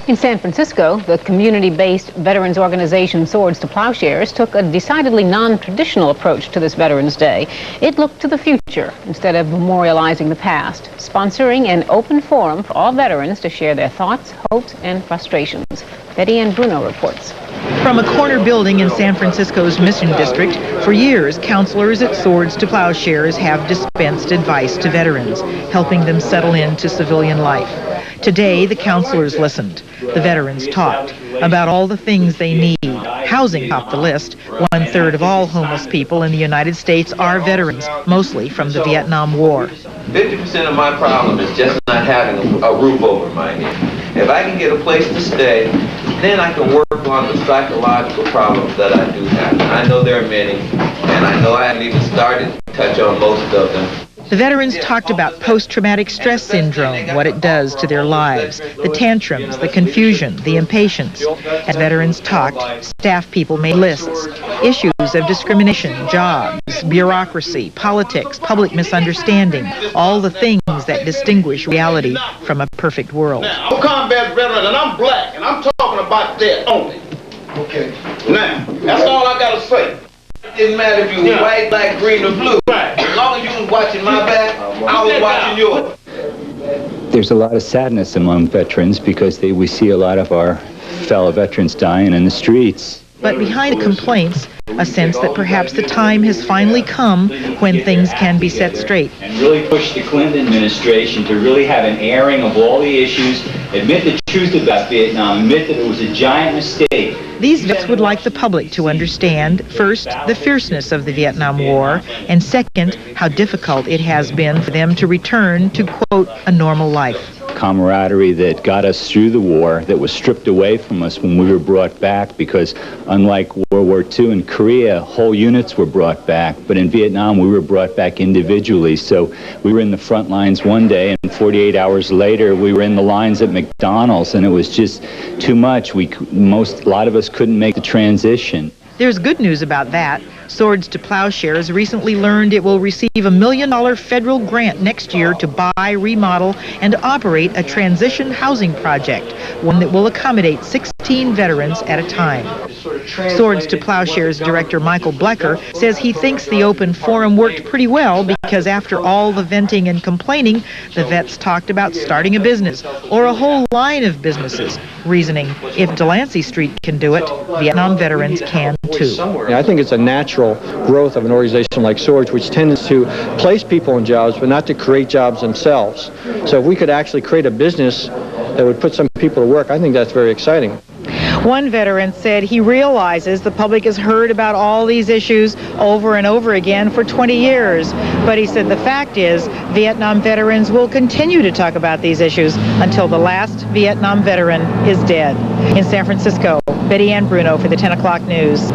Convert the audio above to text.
In San Francisco, the community-based veterans organization Swords To Plowshares took a decidedly non-traditional approach to this Veterans Day. It looked to the future instead of memorializing the past, sponsoring an open forum for all veterans to share their thoughts, hopes, and frustrations. Ann Bruno reports. From a corner building in San Francisco's Mission District, for years, counselors at Swords To Plowshares have dispensed advice to veterans, helping them settle into civilian life. Today, the counselors listened. The veterans talked about all the things they need. Housing topped the list. 1/3 of all homeless people in the United States are veterans, mostly from the Vietnam War. 50% of my problem is just not having a roof over my head. If I can get a place to stay, then I can work on the psychological problems that I do have. And I know there are many, and I know I haven't even started to touch on most of them. The veterans talked about post-traumatic stress syndrome, what it does to their lives, the tantrums, the confusion, the impatience. As veterans talked, staff people made lists, issues of discrimination, jobs, bureaucracy, politics, public misunderstanding, all the things that distinguish reality from a perfect world. I'm a combat veteran and I'm black, and I'm talking about that only. Okay. Now, that's all I gotta say. It didn't matter if you were white, black, green, or blue. Right. As long as you was watching my back, I was watching yours. There's a lot of sadness among veterans because we see a lot of our fellow veterans dying in the streets. But behind the complaints, a sense that perhaps the time has finally come when things can be set straight. And really push the Clinton administration to really have an airing of all the issues, admit the truth about Vietnam, admit that it was a giant mistake. These vets would like the public to understand, first, the fierceness of the Vietnam War, and second, how difficult it has been for them to return to, quote, a normal life. Camaraderie that got us through the war, that was stripped away from us when we were brought back, because unlike World War II in Korea, whole units were brought back, but in Vietnam we were brought back individually. So we were in the front lines one day, and 48 hours later we were in the lines at McDonald's, and it was just too much. A lot of us couldn't make the transition. There's good news about that. Swords To Plowshares recently learned it will receive a $1 million federal grant next year to buy, remodel, and operate a transition housing project, one that will accommodate 16 veterans at a time. Swords To Plowshares director Michael Blecker says he thinks the open forum worked pretty well because after all the venting and complaining, the vets talked about starting a business or a whole line of businesses, reasoning if Delancey Street can do it, Vietnam veterans can too. I think it's a natural growth of an organization like Swords, which tends to place people in jobs but not to create jobs themselves. So if we could actually create a business that would put some people to work, I think that's very exciting. One veteran said he realizes the public has heard about all these issues over and over again for 20 years. But he said the fact is Vietnam veterans will continue to talk about these issues until the last Vietnam veteran is dead. In San Francisco, Ann Bruno for the 10 o'clock news.